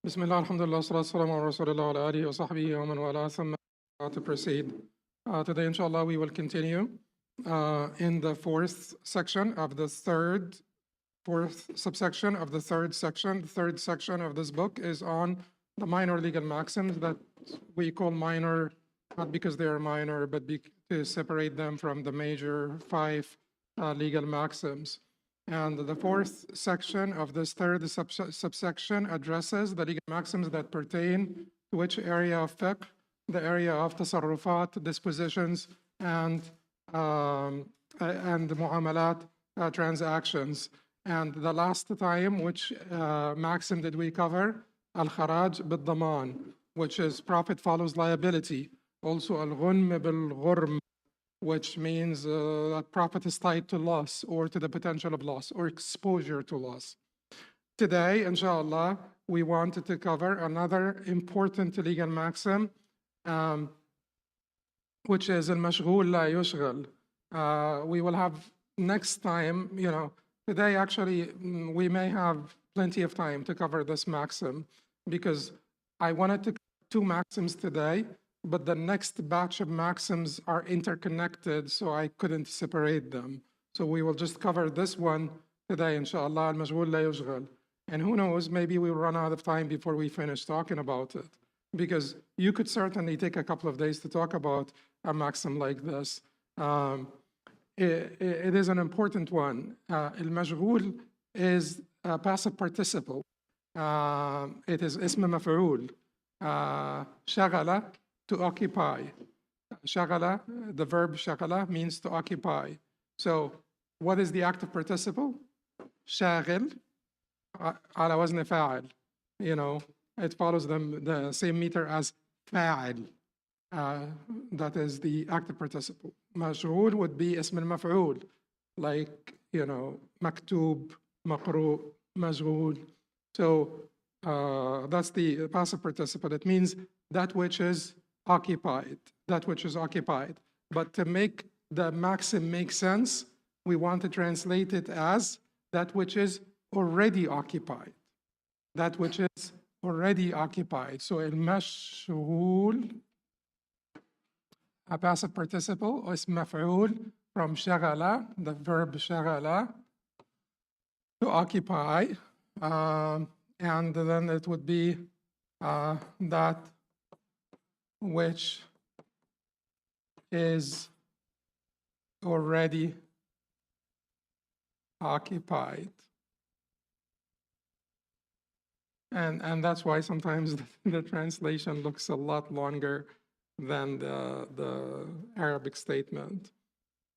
Bismillah, alhamdulillah, salatu salamu ala rasulillah wa ala alihi wa sahbihi wa man wala, thumma to proceed. Today, inshallah, we will continue in the fourth subsection of the third section. The third section of this book is on the minor legal maxims that we call minor, not because they are minor, but to separate them from the major five legal maxims. And the fourth section of this third subsection addresses the legal maxims that pertain to which area of fiqh, the area of tasarrufat, dispositions, and muamalat, transactions. And the last time, which maxim did we cover? Al-Haj bil-Daman, which is profit follows liability. Also al-Ghunm bil-Ghurm, which means that profit is tied to loss or to the potential of loss or exposure to loss. Today, inshallah, we wanted to cover another important legal maxim, which is al-Mashghul la yushghal. We will have next time, today actually we may have plenty of time to cover this maxim because I wanted to cover two maxims today, but the next batch of maxims are interconnected, so I couldn't separate them. So we will just cover this one today, inshallah, al-Mashghul la yushghal. And who knows, maybe we'll run out of time before we finish talking about it, because you could certainly take a couple of days to talk about a maxim like this. It is an important one. Al-Mashghul is a passive participle. It is ism maf'ul. Shaghala, to occupy. Shaghala, the verb shaghala means to occupy. So what is the active participle? Shaghil, ala wazn fa'il. It follows the same meter as fa'il. That is the active participle. Mashghul would be ism al-maf'ul, like, maktub, maqru, mashghul. So that's the passive participle. It means that which is occupied, But to make the maxim make sense, we want to translate it as that which is already occupied. That which is already occupied. So al-mashghul, a passive participle, is maf'ul from shaghala, the verb shaghala, to occupy. And then it would be that which is already occupied. And that's why sometimes the translation looks a lot longer than the Arabic statement.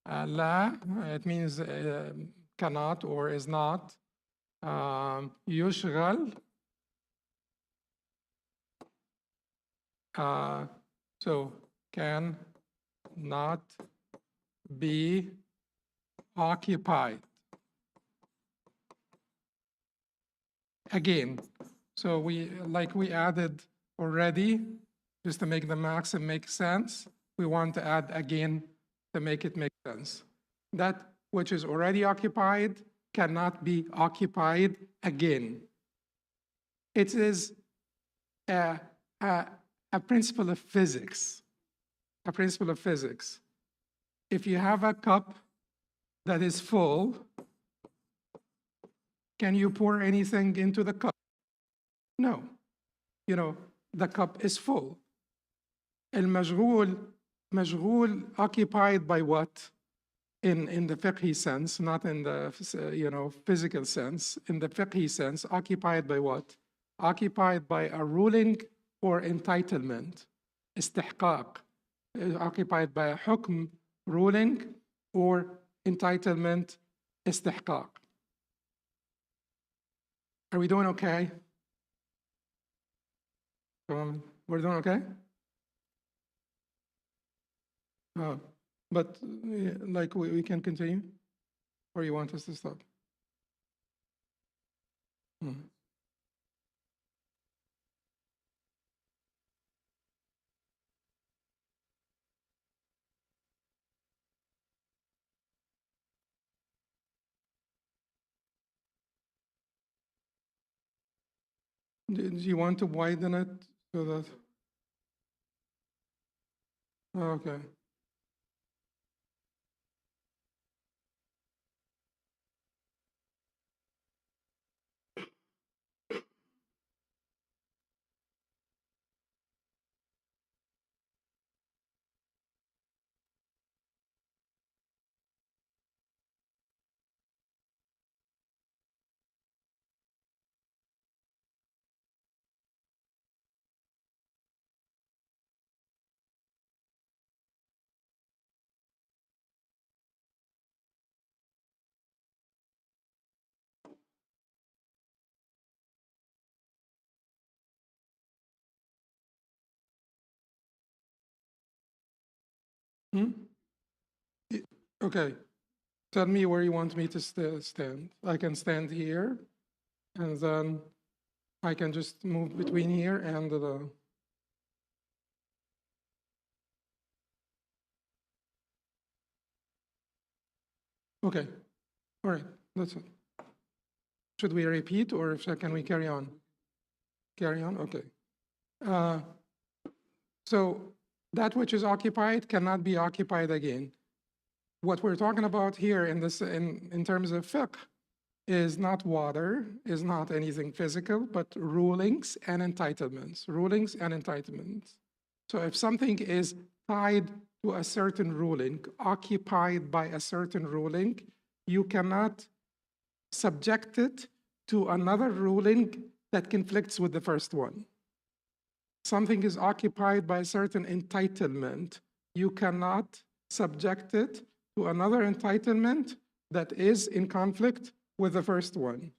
La, it means cannot or is not. Yushghal, so can not be occupied. Again, so we added already, just to make the maxim make sense. We want to add again to make it make sense. That which is already occupied cannot be occupied again. It is a principle of physics. A principle of physics. If you have a cup that is full, can you pour anything into the cup? No. The cup is full. Al-Mashghul, occupied by what? In the fiqhi sense, not in the physical sense. In the fiqhi sense, occupied by what? Occupied by a ruling or entitlement, istihqaq. Occupied by a hukm, ruling, or entitlement, istihqaq. Are we doing okay? We're doing okay? But we can continue? Or you want us to stop? Do you want to widen it so that? Okay. Hmm? Okay. Tell me where you want me to stand. I can stand here, and then I can just move between here and the. Okay. All right. That's it. Should we repeat, or can we carry on? Carry on? Okay. Uh, so that which is occupied cannot be occupied again. What we're talking about here in this, in terms of fiqh, is not water, is not anything physical, but rulings and entitlements. Rulings and entitlements. So if something is tied to a certain ruling, occupied by a certain ruling, you cannot subject it to another ruling that conflicts with the first one. Something is occupied by a certain entitlement, you cannot subject it to another entitlement that is in conflict with the first one.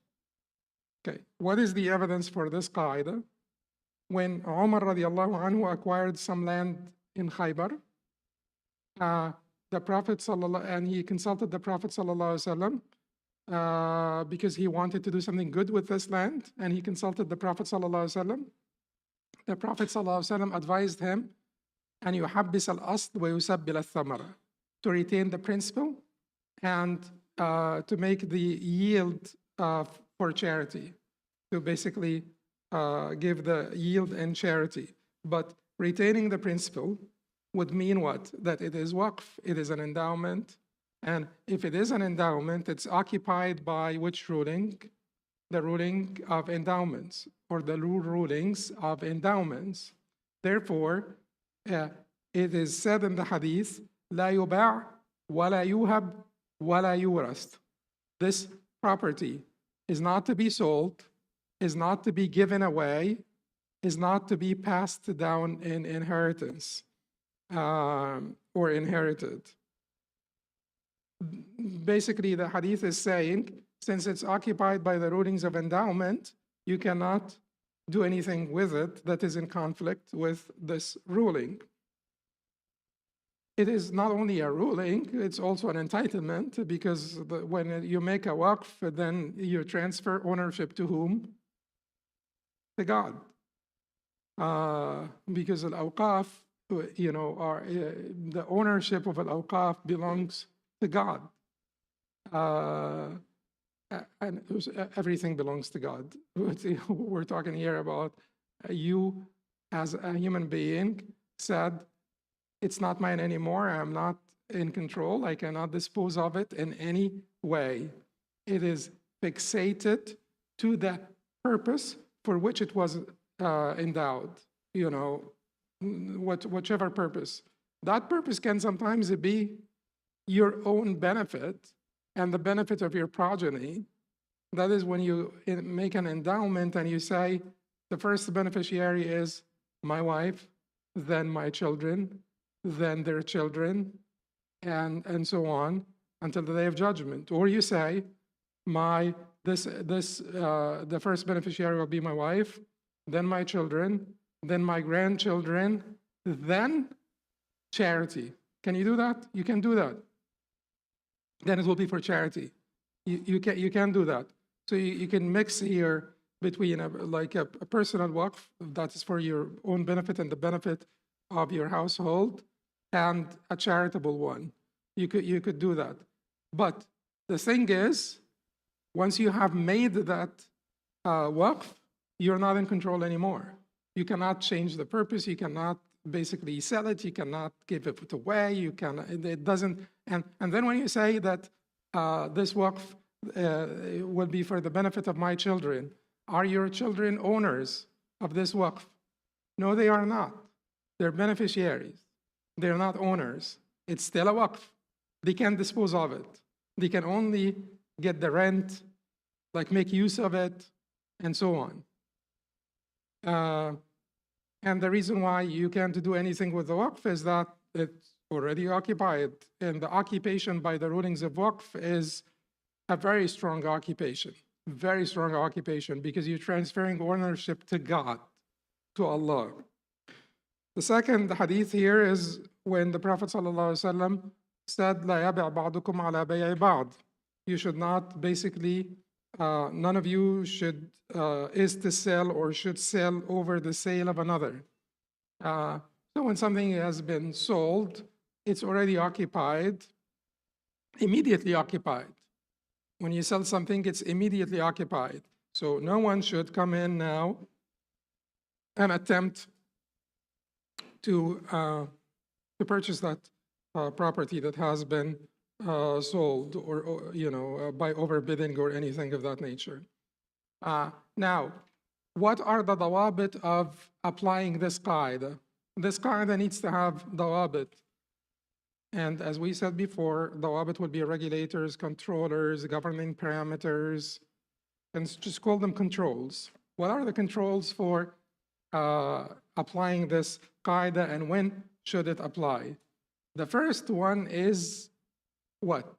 Okay, what is the evidence for this qaida? When Umar radiallahu anhu acquired some land in Khaybar, the Prophet sallallahu, and he consulted the Prophet sallallahu alaihi wasallam because he wanted to do something good with this land, and he consulted the Prophet sallallahu alaihi wasallam. The Prophet sallallahu alaihi wasallam advised him, "An yuhabbis al-asl wa yusabbil al-thamara," to retain the principle and to make the yield for charity, to basically give the yield in charity. But retaining the principle would mean what? That it is waqf, it is an endowment. And if it is an endowment, it's occupied by which ruling? The ruling of endowments, or the rulings of endowments. Therefore, it is said in the hadith, لا يباع ولا يوهب ولا يورث. This property is not to be sold, is not to be given away, is not to be passed down in inheritance or inherited. Basically, the hadith is saying, since it's occupied by the rulings of endowment, you cannot do anything with it that is in conflict with this ruling. It is not only a ruling, it's also an entitlement, because when you make a waqf, then you transfer ownership to whom? To God. Because al-awqaf, you know, the ownership of al-awqaf belongs to God. And everything belongs to God. We're talking here about you as a human being said, it's not mine anymore, I'm not in control, I cannot dispose of it in any way. It is fixated to the purpose for which it was endowed, you know, whichever purpose. That purpose can sometimes be your own benefit and the benefit of your progeny. That is when you make an endowment and you say, the first beneficiary is my wife, then my children, then their children, and so on until the day of judgment. Or you say, the first beneficiary will be my wife, then my children, then my grandchildren, then charity. Can you do that? You can do that. Then it will be for charity. You can do that. So you can mix here between a personal waqf that is for your own benefit and the benefit of your household, and a charitable one. You could do that. But the thing is, once you have made that waqf, you're not in control anymore. You cannot change the purpose. You cannot basically sell it. You cannot give it away. You can, it doesn't, and then when you say that this waqf will be for the benefit of my children, are your children owners of this waqf? No, they are not. They're beneficiaries. They're not owners. It's still a waqf. They can't dispose of it. They can only get the rent, like make use of it, and so on. And the reason why you can't do anything with the waqf is that it's already occupied. And the occupation by the rulings of waqf is a very strong occupation, because you're transferring ownership to God, to Allah. The second hadith here is when the Prophet ﷺ said, "La yabi' ba'dukum ala bay'i ba'd." You should not basically, none of you should, is to sell or should sell over the sale of another. So when something has been sold, it's already occupied, immediately occupied. When you sell something, it's immediately occupied. So no one should come in now and attempt to purchase that property that has been sold, or by overbidding or anything of that nature. Now, what are the dawabit of applying this qaida? This qaida needs to have dawabit. And as we said before, dawabit would be regulators, controllers, governing parameters, and just call them controls. What are the controls for applying this qaida, and when should it apply? The first one is what?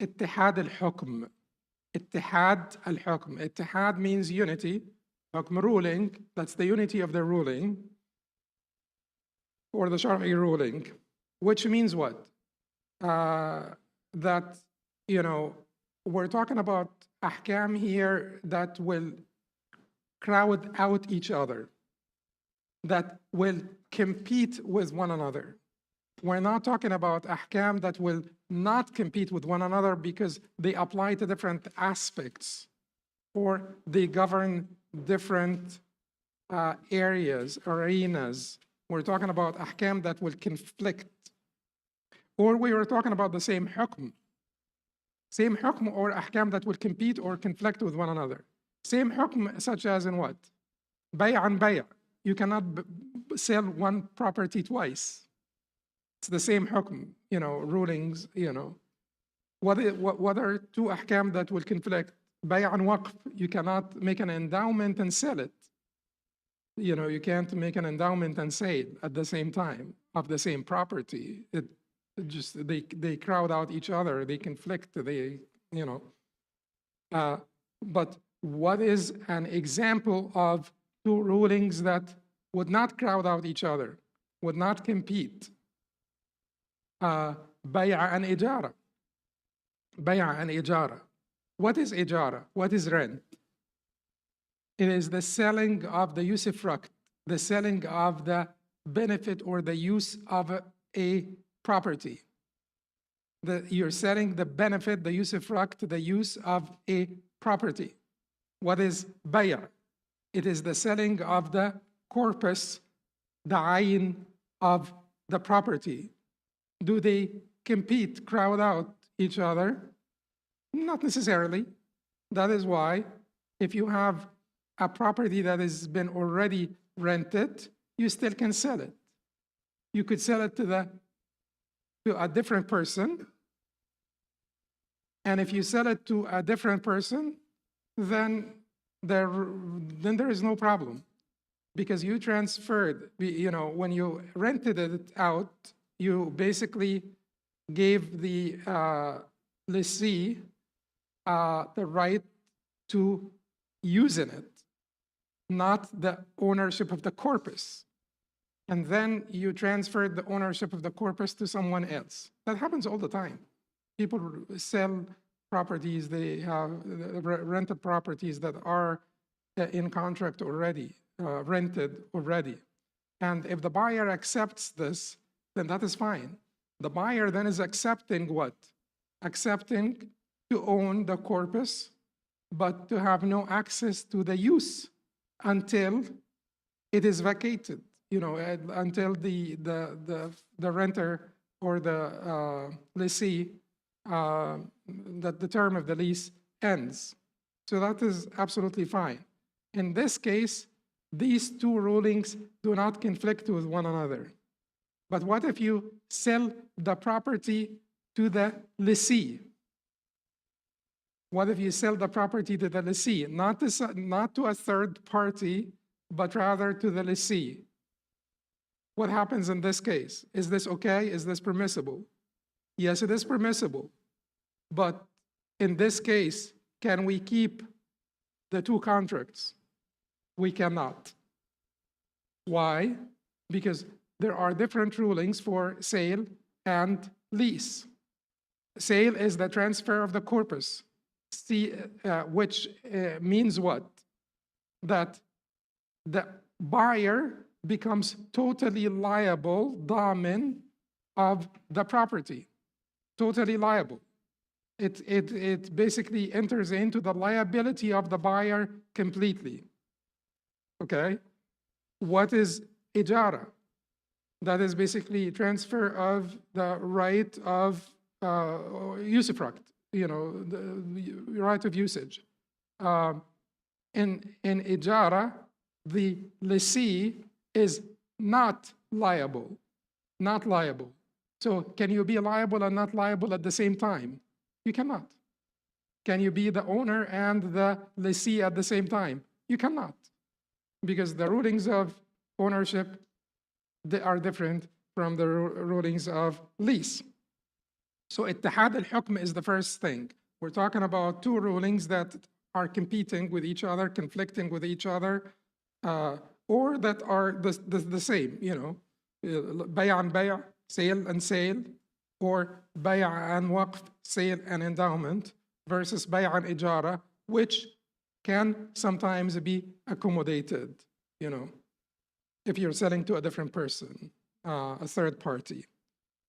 Ittihad al-hukm. Ittihad al-hukm. Ittihad means unity. Hukm, ruling, that's the unity of the ruling, or the Shari'i ruling, which means what? That, we're talking about ahkam here that will crowd out each other, that will compete with one another. We're not talking about ahkam that will not compete with one another because they apply to different aspects, or they govern different areas, arenas. We're talking about ahkam that will conflict. Or we were talking about the same hukm or ahkam that will compete or conflict with one another. Same hukm, such as in what? Bay' an bay'. You cannot sell one property twice. It's the same hukm, rulings, What are two ahkam that will conflict? Bay' an waqf. You cannot make an endowment and sell it. You can't make an endowment and sale at the same time of the same property. They crowd out each other, they conflict, but what is an example of two rulings that would not crowd out each other, would not compete? Bay'a an ijara. Bay'a an ijara. What is ijara? What is rent? It is the selling of the usufruct, the selling of the benefit or the use of a property. You're selling the benefit, the usufruct, the use of a property. What is bay'a? It is the selling of the corpus, the ayn of the property. Do they compete, crowd out each other? Not necessarily. That is why if you have a property that has been already rented, you still can sell it. You could sell it to a different person. And if you sell it to a different person, then there is no problem, because you transferred, when you rented it out, you basically gave the lessee the right to use in it, not the ownership of the corpus. And then you transferred the ownership of the corpus to someone else. That happens all the time. People sell properties, they have rented properties that are in contract already, rented already. And if the buyer accepts this, then that is fine. The buyer then is accepting what? Accepting to own the corpus, but to have no access to the use until it is vacated, until the renter or the lessee, that the term of the lease ends. So that is absolutely fine. In this case, these two rulings do not conflict with one another. But what if you sell the property to the lessee? What if you sell the property to the lessee, not to a third party, but rather to the lessee? What happens in this case? Is this okay? Is this permissible? Yes, it is permissible. But in this case, can we keep the two contracts? We cannot. Why? Because there are different rulings for sale and lease. Sale is the transfer of the corpus, which means what? That the buyer becomes totally liable, damin, of the property. Totally liable. It basically enters into the liability of the buyer completely. Okay? What is ijara? That is basically transfer of the right of usufruct, the right of usage. In ijara, the lessee is not liable. Not liable. So can you be liable and not liable at the same time? You cannot. Can you be the owner and the lessee at the same time? You cannot. Because the rulings of ownership, they are different from the rulings of lease. So ittihad al-hukm is the first thing. We're talking about two rulings that are competing with each other, conflicting with each other, or that are the same, bay' and bay', sale and sale, or bay' and waqf, sale and endowment, versus bay' and ijara, which can sometimes be accommodated, if you're selling to a different person, a third party.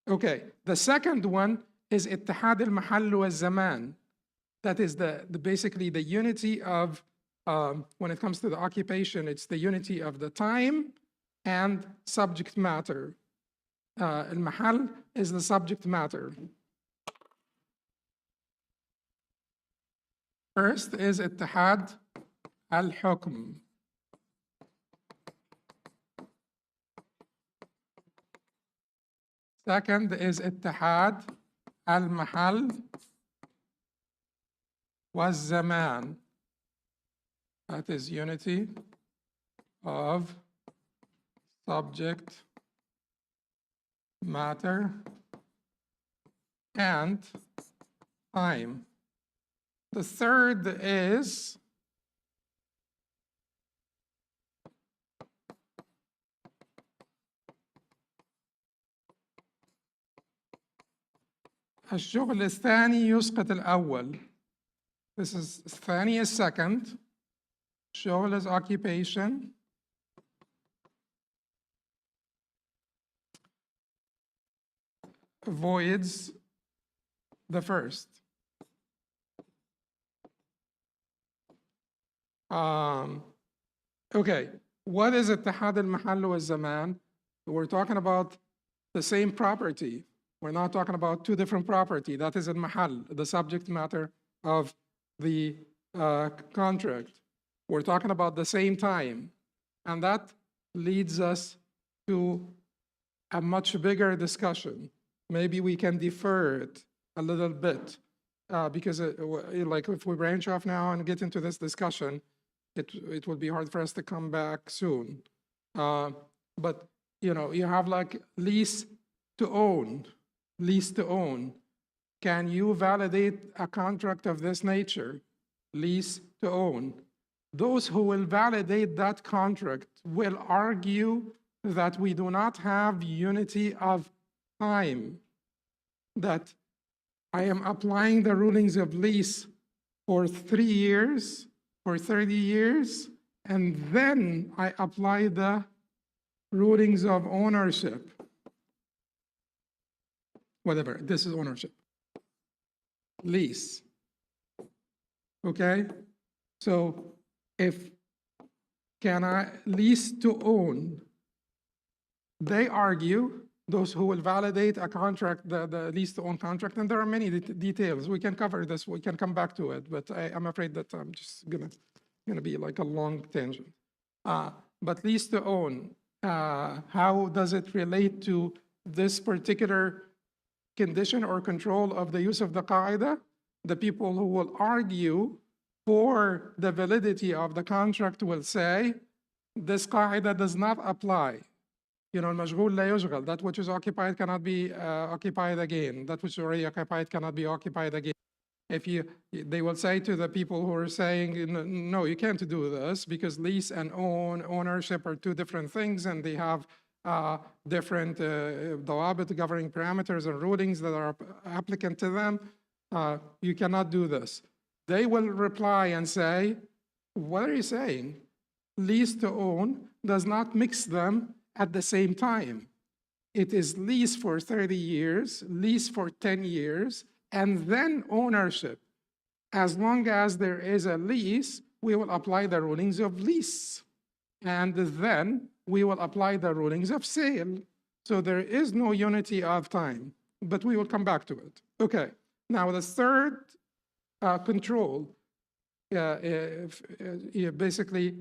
Okay, the second one is ittihad al-mahall wal-zaman. That is basically the unity of, when it comes to the occupation, it's the unity of the time and subject matter. Al-mahall is the subject matter. First is ittihad al-hukm. Second is ittihad al-mahall wal-zaman. That is unity of subject matter and time. The third is الشغل الثاني يسقط الأول. This is الثاني is second. Shoghl is occupation. Voids the first. Okay, what is ittihad al-mahall wal-zaman? We're talking about the same property. We're not talking about two different property. That is al-mahall, the subject matter of the contract. We're talking about the same time. And that leads us to a much bigger discussion. Maybe we can defer it a little bit because like if we branch off now and get into this discussion, it will be hard for us to come back soon. But you have like lease to own. Lease to own. Can you validate a contract of this nature? Lease to own. Those who will validate that contract will argue that we do not have unity of time, that I am applying the rulings of lease for 3 years, for 30 years, and then I apply the rulings of ownership. Whatever, this is ownership. Lease. Okay? So if can I lease to own? They argue, those who will validate a contract, the lease to own contract, and there are many details. We can cover this, we can come back to it, but I'm afraid that I'm just gonna be like a long tangent. But lease to own, how does it relate to this particular condition or control of the use of the qaida? The people who will argue for the validity of the contract will say, this qaida does not apply. You know, المشغول لا يشغل. That which is occupied cannot be occupied again. That which is already occupied cannot be occupied again. They will say to the people who are saying, no, you can't do this because lease and ownership are two different things, and they have different ضوابط, governing parameters and rulings that are applicant to them. You cannot do this. They will reply and say, what are you saying? Lease to own does not mix them at the same time. It is lease for 30 years, lease for 10 years, and then ownership. As long as there is a lease, we will apply the rulings of lease. And then we will apply the rulings of sale. So there is no unity of time, but we will come back to it. Okay, now the third control, basically,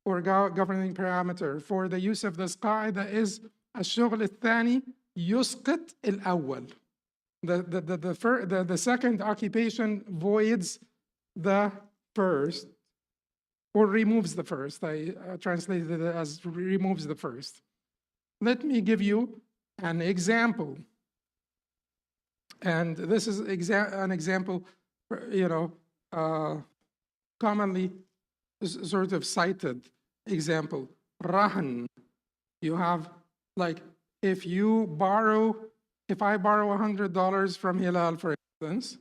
or governing parameter for the use of this qaida is الشغل الثاني يسقط الأول. The second occupation voids the first, or removes the first. I translated it as removes the first. Let me give you an example. And this is an example, you know, commonly sort of cited example. Rahan. You have, like, if I borrow $100 from Hilal, for instance,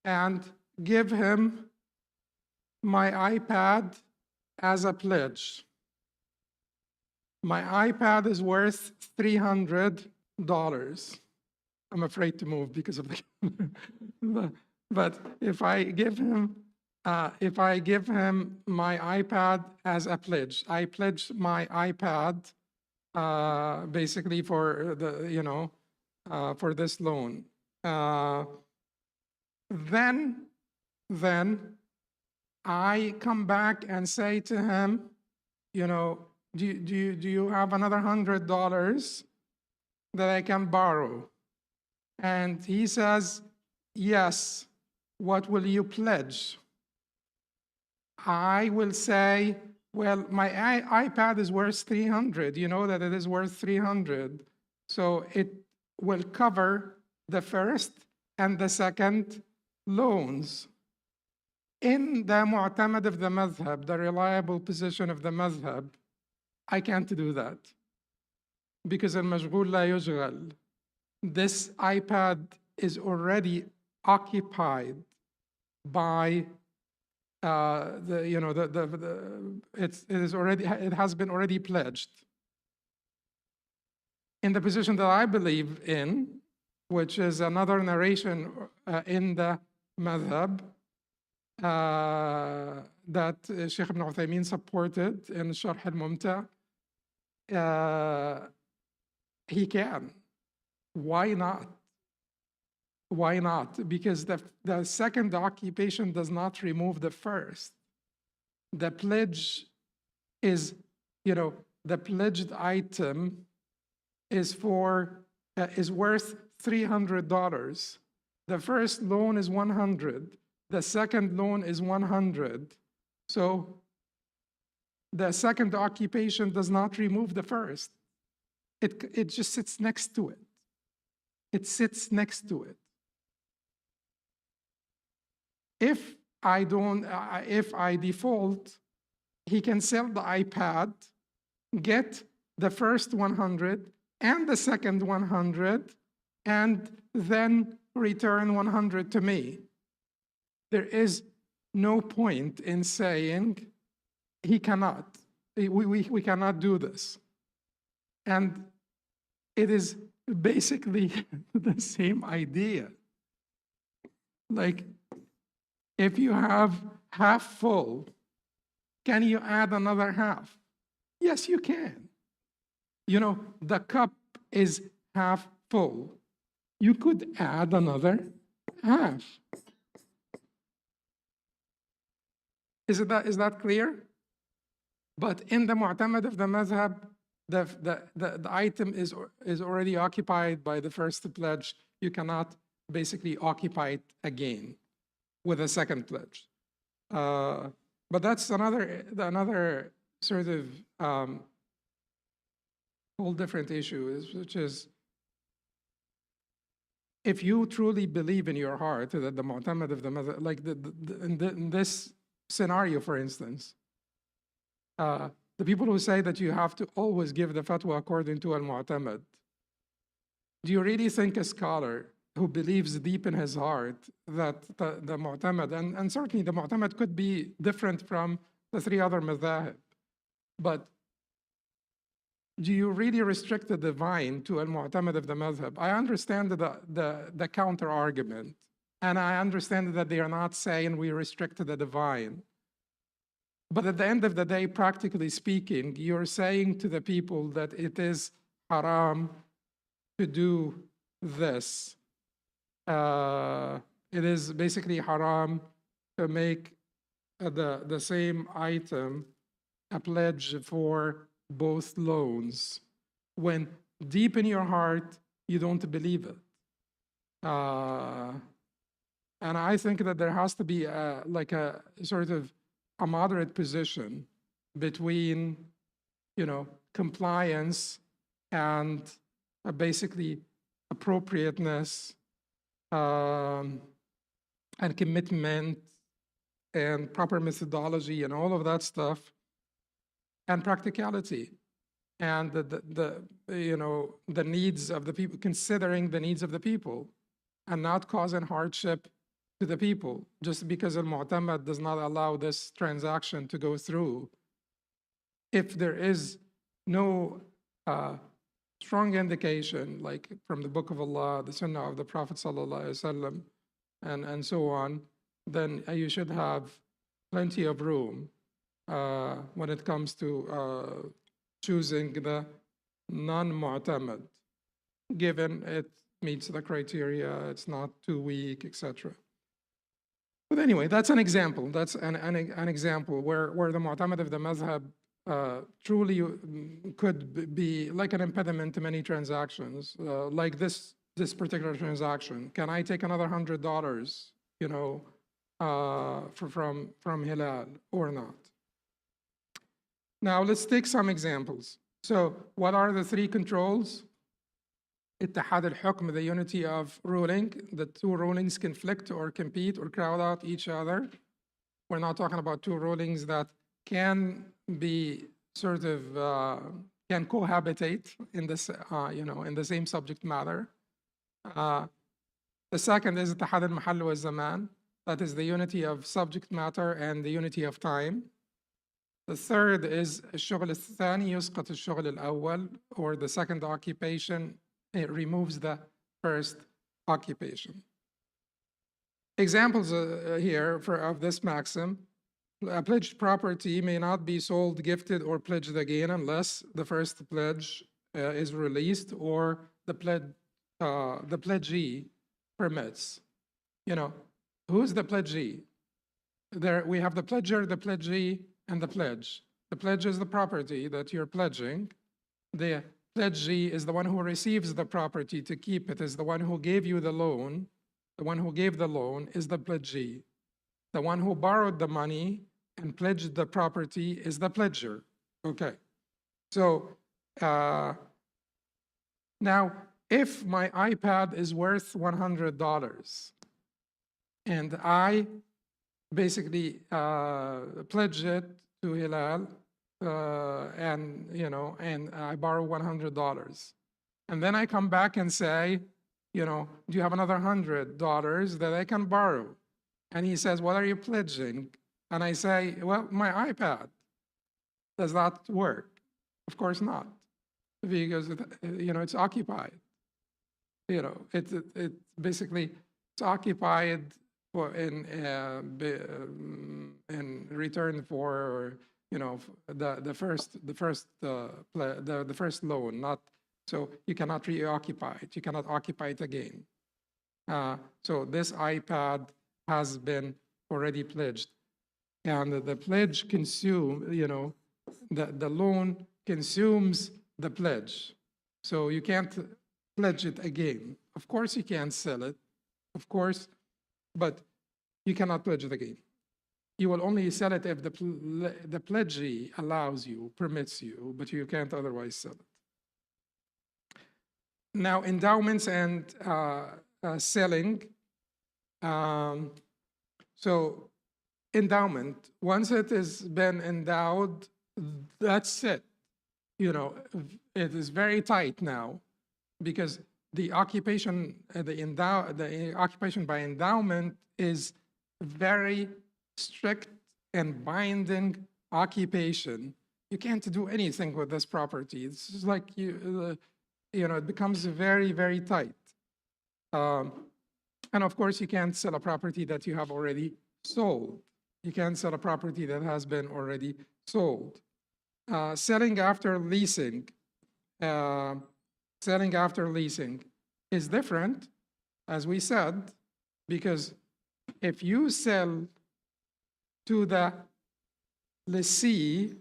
and give him my iPad as a pledge. My iPad is worth $300. I'm afraid to move because of the but if I give him my iPad as a pledge, I pledge my iPad basically for the, you know, for this loan. Then I come back and say to him, you know, do you have another $100 that I can borrow? And he says, yes. What will you pledge? I will say, well, my iPad is worth 300. You know that it is worth 300. So it will cover the first and the second loans. In the mu'tamad of the madhab, the reliable position of the madhab, I can't do that. Because al-mashghul la yushghal. This iPad is already occupied by it has been already pledged. In the position that I believe in, which is another narration in the madhab that Sheikh Ibn Uthaymeen supported in Sharh al-Mumta, he can. Why not? Why not? Because the second occupation does not remove the first. The pledge is, you know, the pledged item is worth $300. The first loan is 100. The second loan is 100. So the second occupation does not remove the first. It just sits next to it. It sits next to it. If I default, he can sell the iPad, get the first 100 and the second 100, and then return 100 to me. There is no point in saying he cannot. We cannot do this. And it is basically the same idea. Like, if you have half full Can you add another half? Yes, you can. You know, the cup is half full. You could add another half. Is that clear? But in the mu'tamad of the madhab, the item is already occupied by the first pledge. You cannot basically occupy it again with a second pledge. But that's another sort of whole different issue, which is, if you truly believe in your heart that the mu'tamad of the madhab, like in this scenario, for instance, the people who say that you have to always give the fatwa according to al-mu'tamad, do you really think a scholar who believes deep in his heart that the mu'tamad, and certainly the mu'tamad could be different from the three other madhahib, but do you really restrict the divine to al-mu'tamad of the madhab? I understand the counter argument, and I understand that they are not saying we restrict the divine. But at the end of the day, practically speaking, you're saying to the people that it is haram to do this. It is basically haram to make the same item a pledge for both loans, when deep in your heart, you don't believe it. And I think that there has to be like a sort of a moderate position between, you know, compliance and basically appropriateness and commitment and proper methodology and all of that stuff, and practicality, and the needs of the people, considering the needs of the people, and not causing hardship to the people just because al-mu'tamad does not allow this transaction to go through. If there is no strong indication, like from the Book of Allah, the Sunnah of the Prophet sallallahu alaihi wasallam, and so on, then you should have plenty of room when it comes to choosing the non-mu'tamad, given it meets the criteria, it's not too weak, etc. But anyway, that's an example. That's an example where the mu'tamad of the madhab truly could be like an impediment to many transactions, like this particular transaction. Can I take another $100, you know, from Hilal or not? Now let's take some examples. So what are the three controls? Ittihad al-hukm, the unity of ruling. The two rulings conflict or compete or crowd out each other. We're not talking about two rulings that can be sort of, can cohabitate in this, in the same subject matter. The second is ittihad al-mahall wa zaman. That is the unity of subject matter and the unity of time. The third is الشغل الثاني يسقط الشغل الأول, or the second occupation, it removes the first occupation. Examples here of this maxim: a pledged property may not be sold, gifted, or pledged again unless the first pledge is released or the pledgee permits. You know, who's the pledgee? There we have the pledger, the pledgee, and the pledge. The pledge is the property that you're pledging. The pledgee is the one who receives the property to keep it, is the one who gave you the loan. The one who gave the loan is the pledgee. The one who borrowed the money and pledged the property is the pledger. Okay. So now, if my iPad is worth $100 and I basically pledge it to Hilal, and I borrow $100, and then I come back and say, do you have another $100 that I can borrow? And he says, what are you pledging? And I say, well, my iPad. Does that work? Of course not, because it's occupied. It basically it's occupied for in return for you know, the first loan, not, so you cannot reoccupy it. You cannot occupy it again. So this iPad has been already pledged, and the pledge the loan consumes the pledge. So you can't pledge it again. Of course you can sell it, of course, but you cannot pledge it again. You will only sell it if the pledgee allows you, permits you, but you can't otherwise sell it. Now, endowments and selling. So endowment, once it has been endowed, that's it. You know, it is very tight now, because the occupation, the occupation by endowment is very strict and binding occupation. You can't do anything with this property. It's just like it becomes very, very tight. And of course, you can't sell a property that you have already sold. You can't sell a property that has been already sold. Selling after leasing. Selling after leasing is different, as we said, because if you sell to the lessee,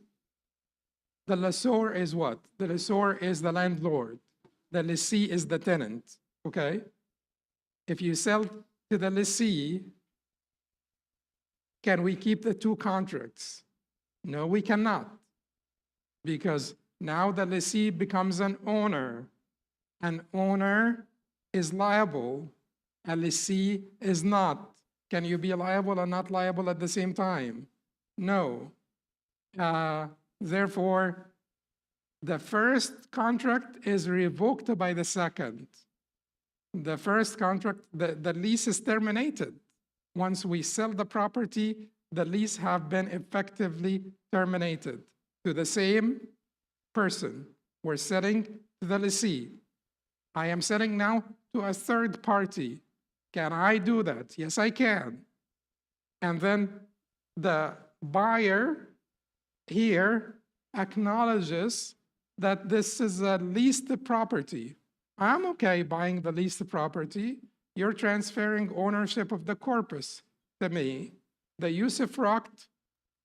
the lessor is what? The lessor is the landlord. The lessee is the tenant, okay? If you sell to the lessee, can we keep the two contracts? No, we cannot, because now the lessee becomes an owner. An owner is liable, a lessee is not. Can you be liable and not liable at the same time? No. Therefore, the first contract is revoked by the second. The first contract, the lease is terminated. Once we sell the property, the lease have been effectively terminated to the same person. We're selling to the lessee. I am selling now to a third party. Can I do that? Yes, I can. And then the buyer here acknowledges that this is a leased property. I'm okay buying the leased property. You're transferring ownership of the corpus to me. The usufruct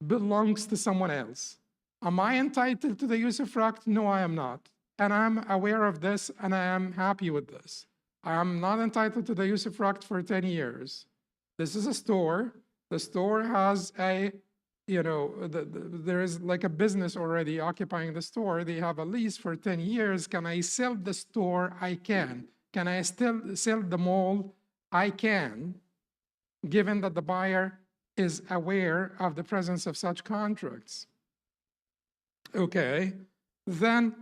belongs to someone else. Am I entitled to the usufruct? No, I am not. And I'm aware of this, and I am happy with this. I am not entitled to the usufruct for 10 years. This is a store. The store has a, there is like a business already occupying the store. They have a lease for 10 years. Can I sell the store? I can. Can I still sell the mall? I can, given that the buyer is aware of the presence of such contracts. Okay, then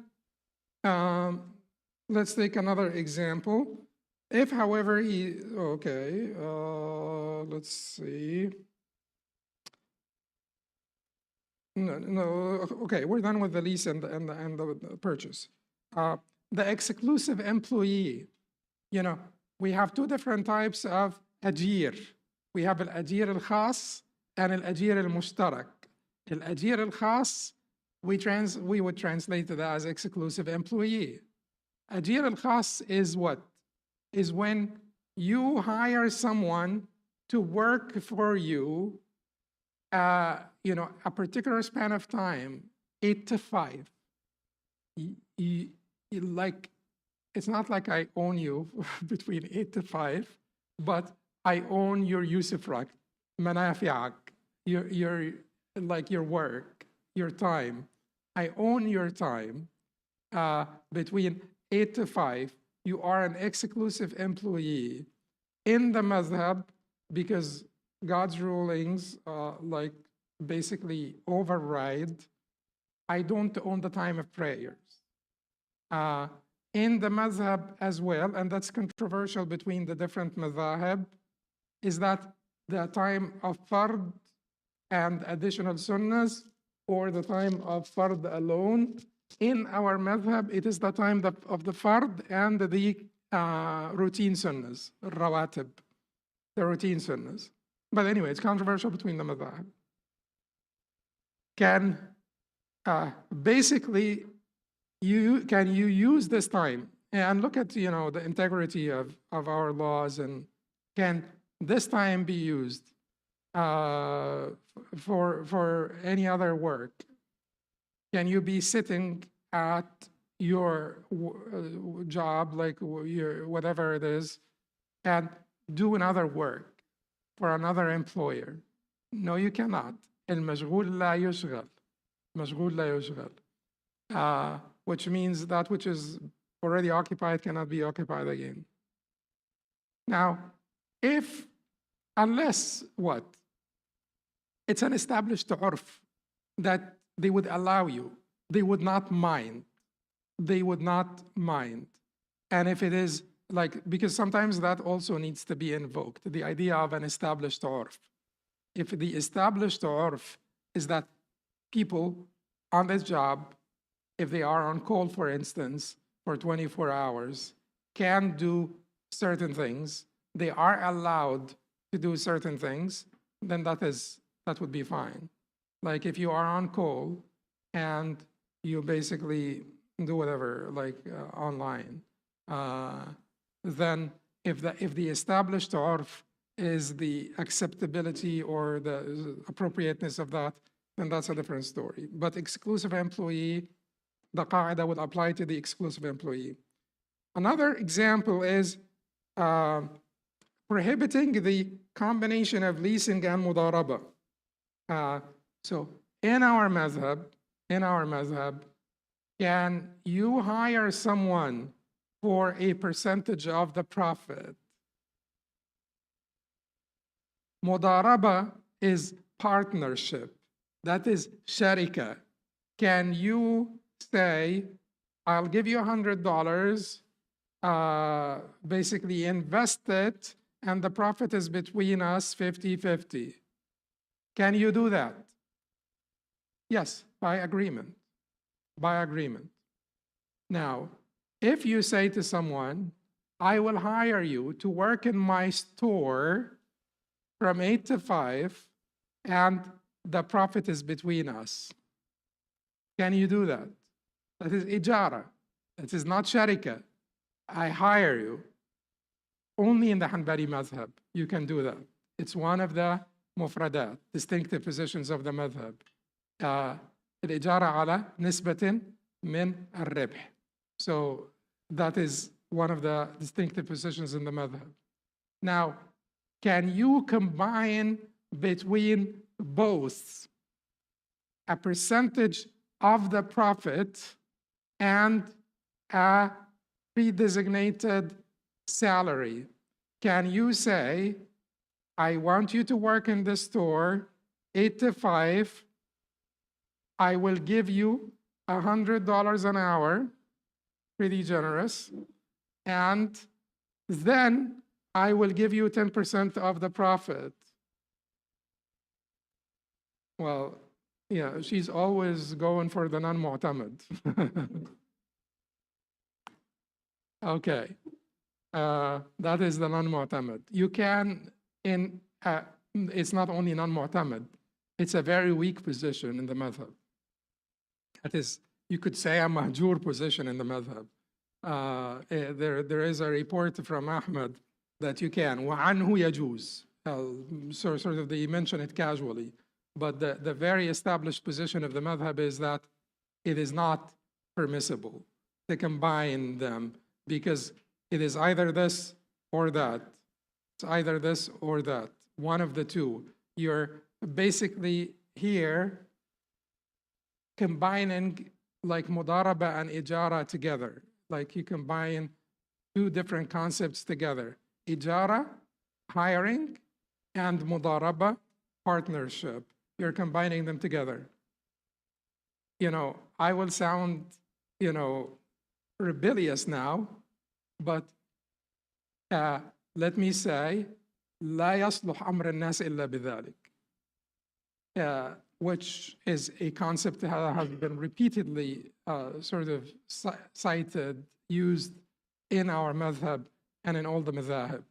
let's take another example. If, however, let's see. Okay, we're done with the lease and the purchase. The exclusive employee, we have two different types of ajir. We have al-ajir al-khas and al-ajir al-mushtarak. Al-ajir al-khas, we would translate it as exclusive employee. Ajir al-khas is what? Is when you hire someone to work for you, a particular span of time, 8 to 5. It's not like I own you between 8 to 5, but I own your usufruct, manafi'ak, your work, your time. I own your time between 8 to 5. You are an exclusive employee in the madhab, because God's rulings basically override. I don't own the time of prayers. In the madhab as well, and that's controversial between the different madhahib, is that the time of fard and additional sunnahs, or the time of fard alone. In our madhab, it is the time of the fard and the routine sunnahs, rawatib, the routine sunnahs. But anyway, it's controversial between the madhab. Can basically, can you use this time and look at the integrity of our laws, and can this time be used for any other work? Can you be sitting at your job, like your whatever it is, and do another work for another employer? No, you cannot. المشغول لا يشغل. مشغول لا يشغل. Which means that which is already occupied cannot be occupied again. Now, unless what? It's an established urf that they would allow you. They would not mind. They would not mind. And if it is because sometimes that also needs to be invoked, the idea of an established urf. If the established urf is that people on this job, if they are on call, for instance, for 24 hours, can do certain things, they are allowed to do certain things, then that would be fine. Like if you are on call and you basically do whatever, online, then if the established urf is the acceptability or the appropriateness of that, then that's a different story. But exclusive employee, the qaida would apply to the exclusive employee. Another example is prohibiting the combination of leasing and mudaraba. So in our madhab, can you hire someone for a percentage of the profit? Mudaraba is partnership. That is sharika. Can you say, I'll give you $100, basically invest it, and the profit is between us 50-50. Can you do that? Yes, by agreement. By agreement. Now, if you say to someone, I will hire you to work in my store from 8 to 5, and the profit is between us. Can you do that? That is ijara. That is not sharika. I hire you. Only in the Hanbali madhab you can do that. It's one of the mufradat, distinctive positions of the madhab. الإجارة على نسبة من الربح. So that is one of the distinctive positions in the madhab. Now, can you combine between both a percentage of the profit and a pre-designated salary? Can you say, I want you to work in the store 8 to 5, I will give you $100 an hour, pretty generous, and then I will give you 10% of the profit? Well, yeah, she's always going for the non-mu'tamad. Okay, that is the non-mu'tamad. You can, it's not only non-mu'tamad, it's a very weak position in the madhab. That is, you could say a mahjur position in the madhab. There is a report from Ahmad that you can, وَعَنْهُ يَجُوز. Sort of they mention it casually, but the very established position of the madhab is that it is not permissible to combine them, because it is either this or that. It's either this or that, one of the two. You're basically here combining like mudaraba and ijara together. Like you combine two different concepts together. Ijara, hiring, and mudaraba, partnership. You're combining them together. I will sound, rebellious now, but let me say, لا يصلح أمر الناس إلا بذلك. Which is a concept that has been repeatedly sort of cited, used in our madhab and in all the madhab,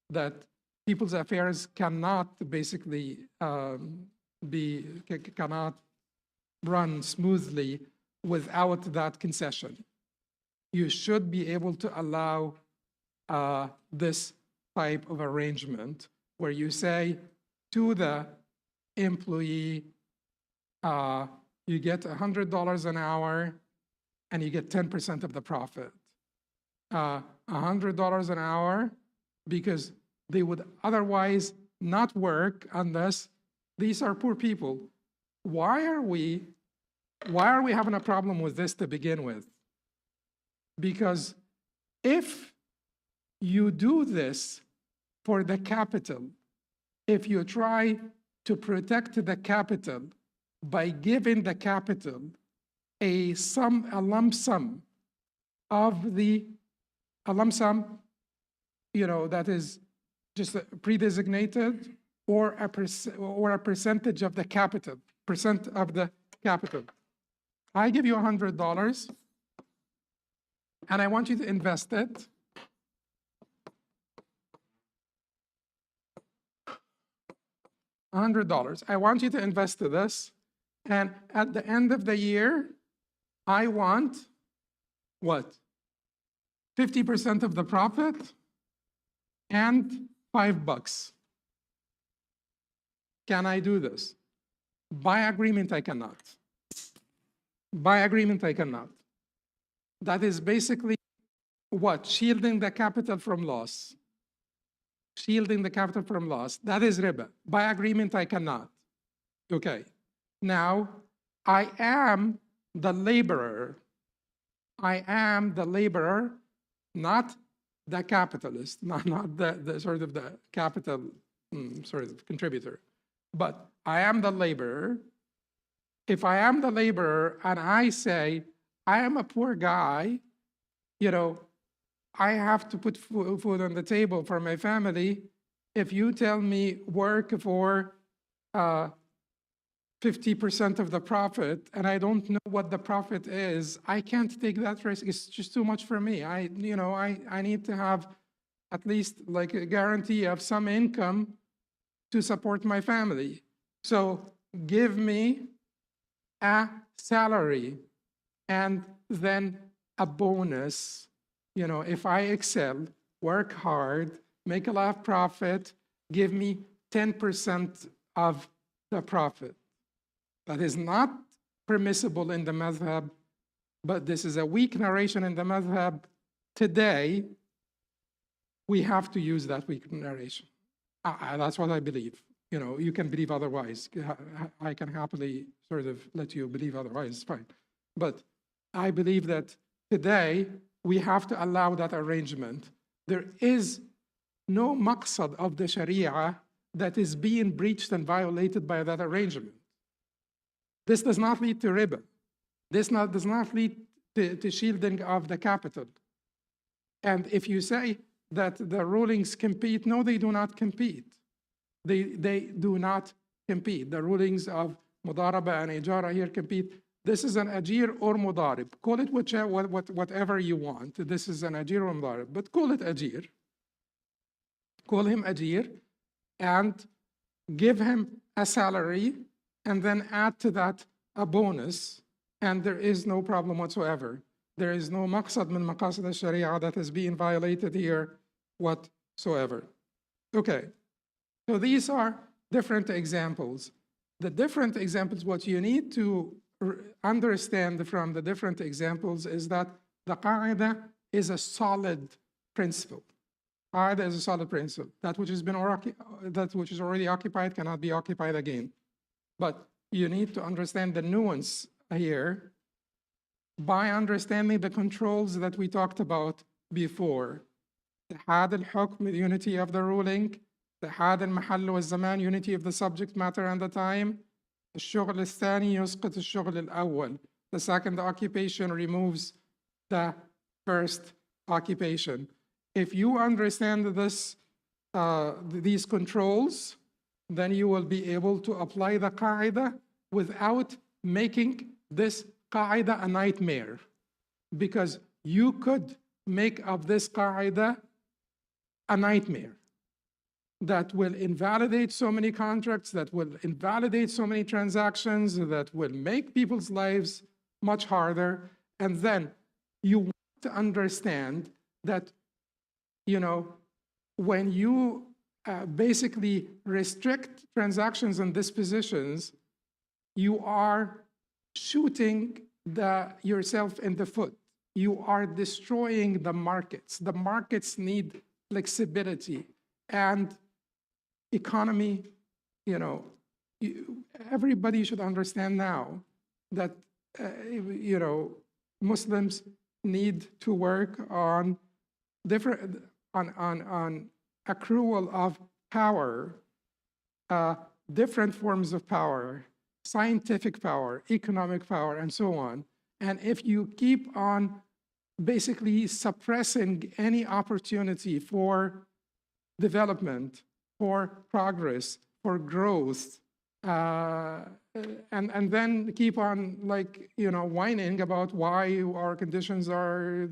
that people's affairs cannot basically cannot run smoothly without that concession. You should be able to allow this type of arrangement where you say to the employee, you get $100 an hour and you get 10% of the profit. $100 an hour because they would otherwise not work unless these are poor people. Why are we having a problem with this to begin with? Because if you do this for the capital, if you try to protect the capital by giving the capital a lump sum, that is just pre-designated, or a percentage of the capital, I give you $100 and I want you to invest it. $100. I want you to invest this, and at the end of the year, I want what? 50% of the profit and $5. Can I do this? By agreement, I cannot. By agreement, I cannot. That is basically what? Shielding the capital from loss. Shielding the capital from loss. That is riba. By agreement, I cannot. Okay. Now, I am the laborer. I am the laborer, not the capitalist, not the sort of the capital contributor. But I am the laborer. If I am the laborer and I say, I am a poor guy, I have to put food on the table for my family. If you tell me work for 50% of the profit and I don't know what the profit is, I can't take that risk. It's just too much for me. I need to have at least like a guarantee of some income to support my family. So give me a salary and then a bonus. If I excel, work hard, make a lot of profit, give me 10% of the profit. That is not permissible in the madhab, but this is a weak narration in the madhab. Today, we have to use that weak narration. That's what I believe. You can believe otherwise. I can happily sort of let you believe otherwise, it's fine. But I believe that today, we have to allow that arrangement. There is no maqsad of the Sharia that is being breached and violated by that arrangement. This does not lead to riba. This does not lead to shielding of the capital. And if you say that the rulings compete, no, they do not compete. They do not compete. The rulings of mudaraba and ijara here compete. This is an ajir or mudarib. Call it whatever you want. This is an ajir or mudarib, but call it ajir. Call him ajir and give him a salary and then add to that a bonus, and there is no problem whatsoever. There is no maqsad min maqasid al-sharia that is being violated here whatsoever. Okay, so these are different examples. The different examples, what you need to understand from the different examples is that the qaida is a solid principle. Qaida is a solid principle. That which is already occupied cannot be occupied again. But you need to understand the nuance here by understanding the controls that we talked about before. Had al-hukm, the unity of the ruling. Had al-mahall wal-zaman, unity of the subject matter and the time. الشغل الثاني يسقط الشغل الأول. The second occupation removes the first occupation. If you understand this, these controls, then you will be able to apply the qaida without making this qaida a nightmare. Because you could make of this qaida a nightmare. that will invalidate so many contracts, that will invalidate so many transactions, that will make people's lives much harder. And then you want to understand that, you know, when you basically restrict transactions and dispositions, you are shooting yourself in the foot. You are destroying the markets. The markets need flexibility and economy. You know, everybody should understand now that, you know, Muslims need to work on different, on accrual of power, different forms of power, scientific power, economic power, and so on. And if you keep on basically suppressing any opportunity for development, for progress, for growth, and then keep on, like, you know, whining about why our conditions are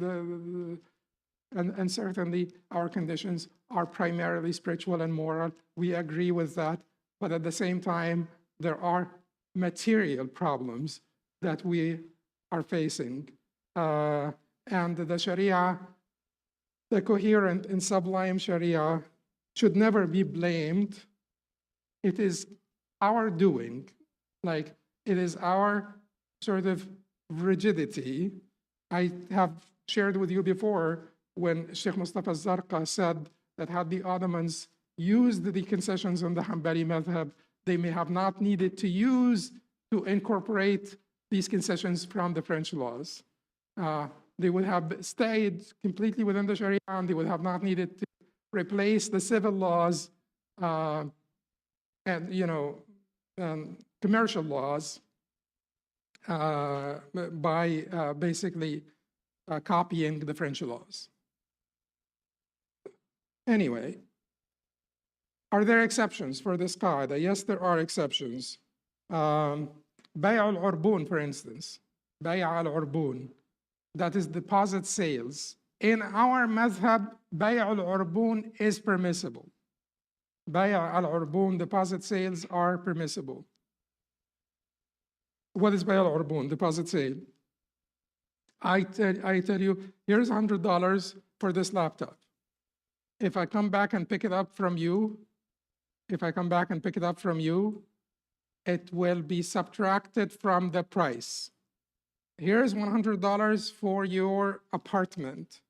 and certainly our conditions are primarily spiritual and moral. We agree with that, but at the same time, there are material problems that we are facing. And the Sharia, the coherent and sublime Sharia, should never be blamed. It is our doing, like it is our sort of rigidity. I have shared with you before when Sheikh Mustafa Zarqa said that had the Ottomans used the concessions on the Hanbali madhab, they may have not needed to incorporate these concessions from the French laws. They would have stayed completely within the Sharia, and they would have not needed to replace the civil laws and, you know, commercial laws by basically copying the French laws. Anyway, are there exceptions for this qaida? Yes, there are exceptions. Bay' al-Urbun, for instance, Bay' al-Urbun, that is deposit sales. In our madhab, Bay' al-Urbun is permissible. Bay' al-Urbun, deposit sales are permissible. What is Bay' al-Urbun, deposit sale? I tell you, here's $100 for this laptop. If I come back and pick it up from you, it will be subtracted from the price. Here's $100 for your apartment.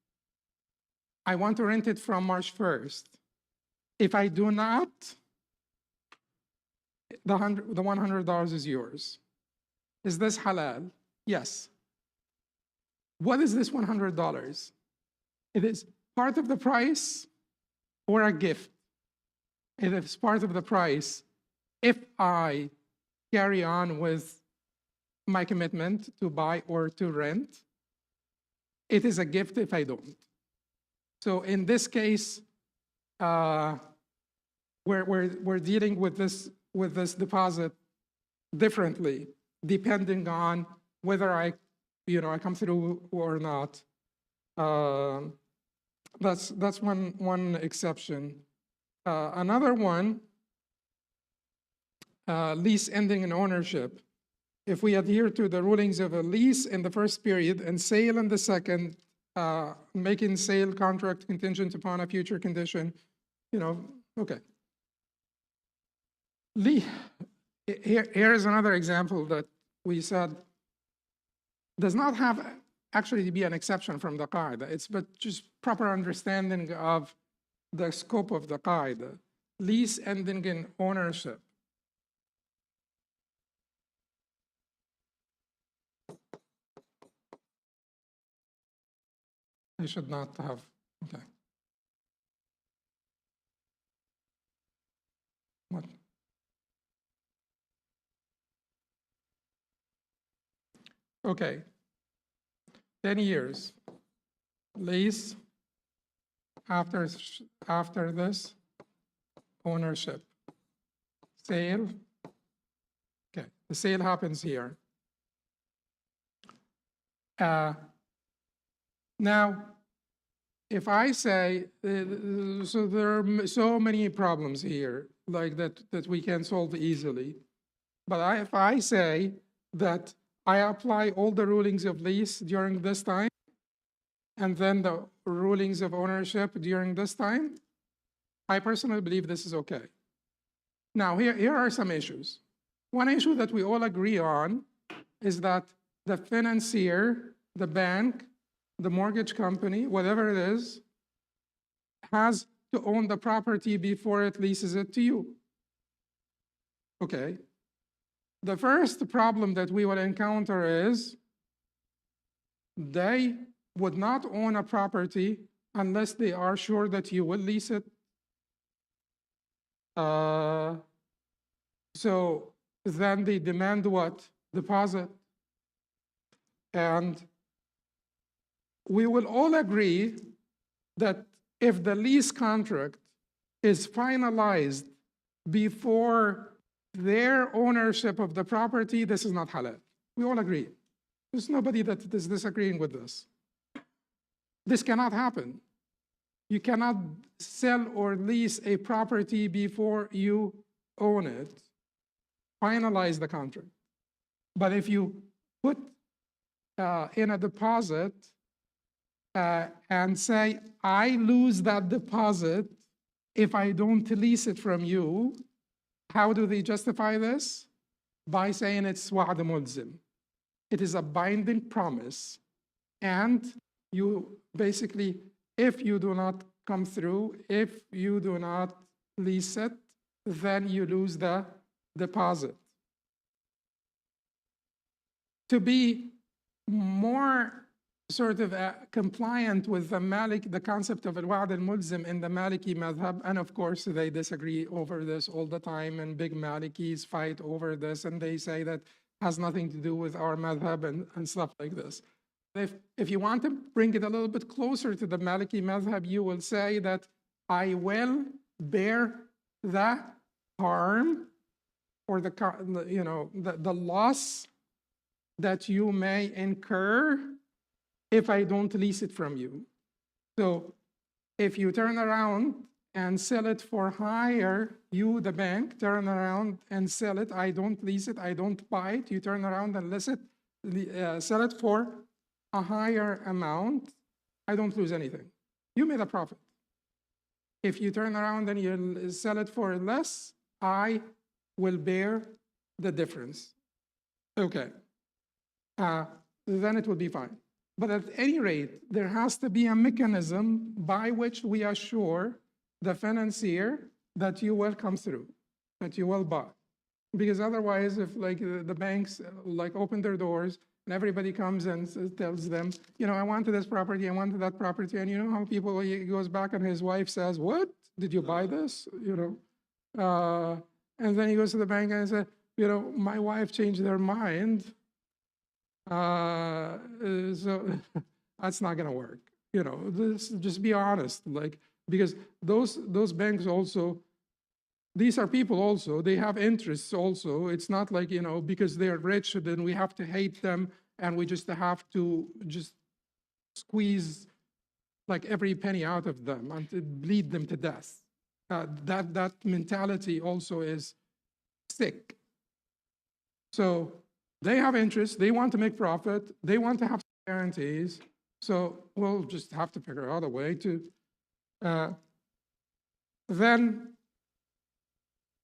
I want to rent it from March 1st. If I do not, the $100 is yours. Is this halal? Yes. What is this $100? It is part of the price or a gift. It is part of the price if I carry on with my commitment to buy or to rent. It is a gift if I don't. So in this case, we're dealing with this deposit differently, depending on whether I come through or not. That's one exception. Another one, lease ending in ownership. If we adhere to the rulings of a lease in the first period and sale in the second, making sale contract contingent upon a future condition, okay. Here is another example that we said does not have actually to be an exception from the qaida. It's but just proper understanding of the scope of the qaida. Lease ending in ownership. I should not have, okay. What? Okay, 10 years, lease, after this, ownership, sale, okay, the sale happens here. Now, if I say, so there are so many problems here, like that we can solve easily. But if I say that I apply all the rulings of lease during this time, and then the rulings of ownership during this time, I personally believe this is okay. Now, here are some issues. One issue that we all agree on is that the financier, the bank, the mortgage company, whatever it is, has to own the property before it leases it to you. Okay. The first problem that we will encounter is they would not own a property unless they are sure that you will lease it. So then they demand what? Deposit. And we will all agree that if the lease contract is finalized before their ownership of the property, this is not halal. We all agree. There's nobody that is disagreeing with this. This cannot happen. You cannot sell or lease a property before you own it. Finalize the contract. But if you put in a deposit and say, I lose that deposit if I don't lease it from you, how do they justify this? By saying it's wa'd mulzim. It is a binding promise. And you basically, if you do not come through, if you do not lease it, then you lose the deposit. To be more sort of compliant with the concept of al-wa'd al-mulzim in the Maliki madhab, and of course they disagree over this all the time, and big Malikis fight over this, and they say that has nothing to do with our madhab and stuff like this. If you want to bring it a little bit closer to the Maliki madhab, you will say that I will bear the harm or the loss that you may incur if I don't lease it from you. So if you turn around and sell it for higher, you, the bank, turn around and sell it, I don't lease it, I don't buy it, you turn around and list it, sell it for a higher amount, I don't lose anything. You made a profit. If you turn around and you sell it for less, I will bear the difference. Okay. Then it will be fine. But at any rate, there has to be a mechanism by which we assure the financier that you will come through, that you will buy. Because otherwise, if like the banks like open their doors and everybody comes and tells them, I wanted this property, I wanted that property, and you know how people, he goes back and his wife says, what? Did you buy this? And then he goes to the bank and says, my wife changed their mind. So that's not going to work. Just be honest, because those banks also, these are people also, they have interests also. It's not like, because they're rich, then we have to hate them and we just have to just squeeze like every penny out of them and to bleed them to death. That mentality also is sick. So they have interests, they want to make profit, they want to have guarantees, so we'll just have to figure out a way to. Then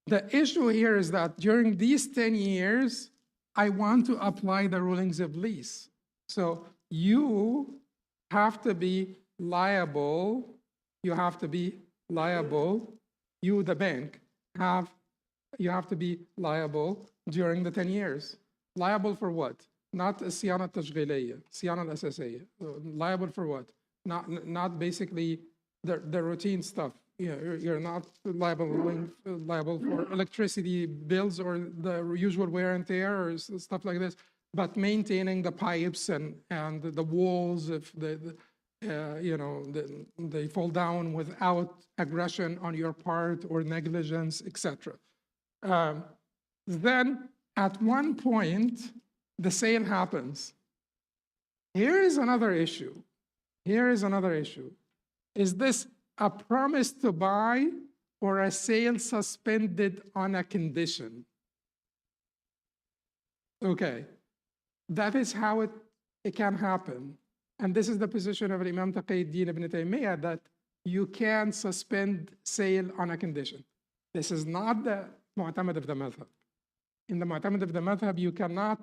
the issue here is that during these 10 years, I want to apply the rulings of lease. So you have to be liable, you, the bank, you have to be liable during the 10 years. Liable for what? Not الصيانة التشغيلية, الصيانة الأساسية. Liable for what? Not basically the routine stuff. You're not liable for electricity bills or the usual wear and tear or stuff like this, but maintaining the pipes and the walls if they fall down without aggression on your part or negligence, etc. Then at one point, the sale happens. Here is another issue. is this a promise to buy or a sale suspended on a condition? Okay, that is how it can happen. And this is the position of Imam Taqiyuddin ibn Taymiyyah, that you can suspend sale on a condition. This is not the mu'tamad of the madhab. In the mu'tamad of the madhab, you cannot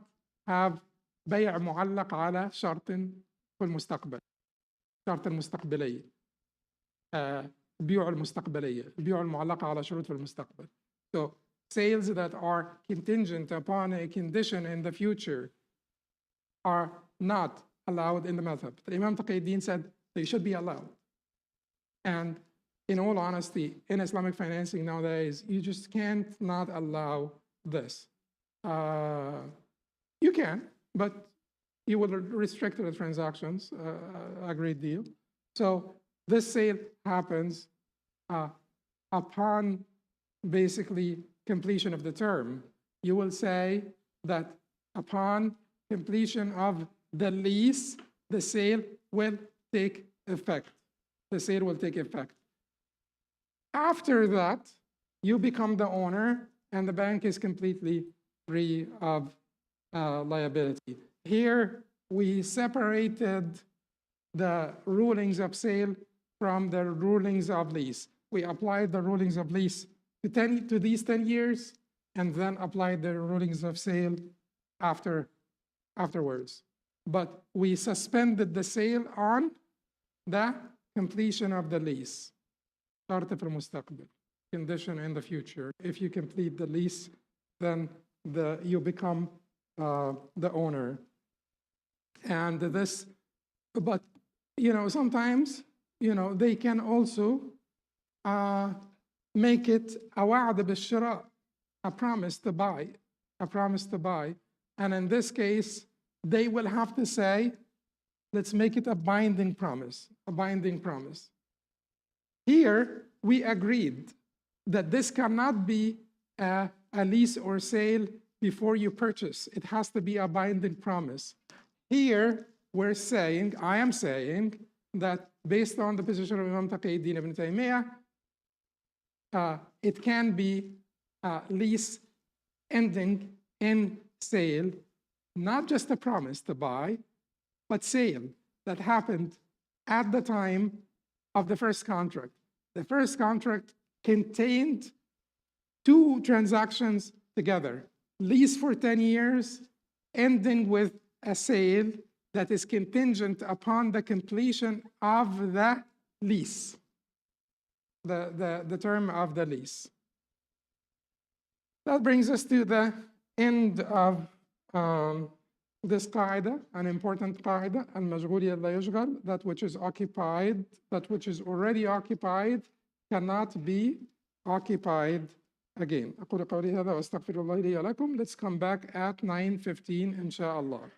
have بيع معلق على شرط في المستقبل. شرط المستقبلية. بيوع المستقبلية. البيوع المعلقة على شروط في المستقبل. So sales that are contingent upon a condition in the future are not allowed in the madhab. Imam Taqiyuddin said they should be allowed. And in all honesty, in Islamic financing nowadays, you just can't not allow this. You can, but you will restrict the transactions a great deal. So this sale happens upon basically completion of the term. You will say that upon completion of the lease, the sale will take effect. The sale will take effect. After that, you become the owner and the bank is completely free of liability. Here, we separated the rulings of sale from the rulings of lease. We applied the rulings of lease to these 10 years and then applied the rulings of sale afterwards. But we suspended the sale on the completion of the lease. شرط في المستقبل, condition in the future. If you complete the lease, then you become the owner. And this, but sometimes they can also make it a وعد بالشراء, a promise to buy, and in this case they will have to say, let's make it a binding promise. Here we agreed that this cannot be a lease or sale before you purchase. It has to be a binding promise. Here I am saying that based on the position of Imam Taqiyuddin ibn Taymiyyah, it can be lease ending in sale, not just a promise to buy, but sale that happened at the time of the first contract. The first contract contained two transactions together, lease for 10 years, ending with a sale that is contingent upon the completion of the lease, the term of the lease. That brings us to the end of this qaida, an important qaida, al-mashghuliyya la yushghal, that which is occupied, that which is already occupied cannot be occupied again. أقول قولي هذا وأستغفر الله لي ولكم. Let's come back at 9:15 inshallah.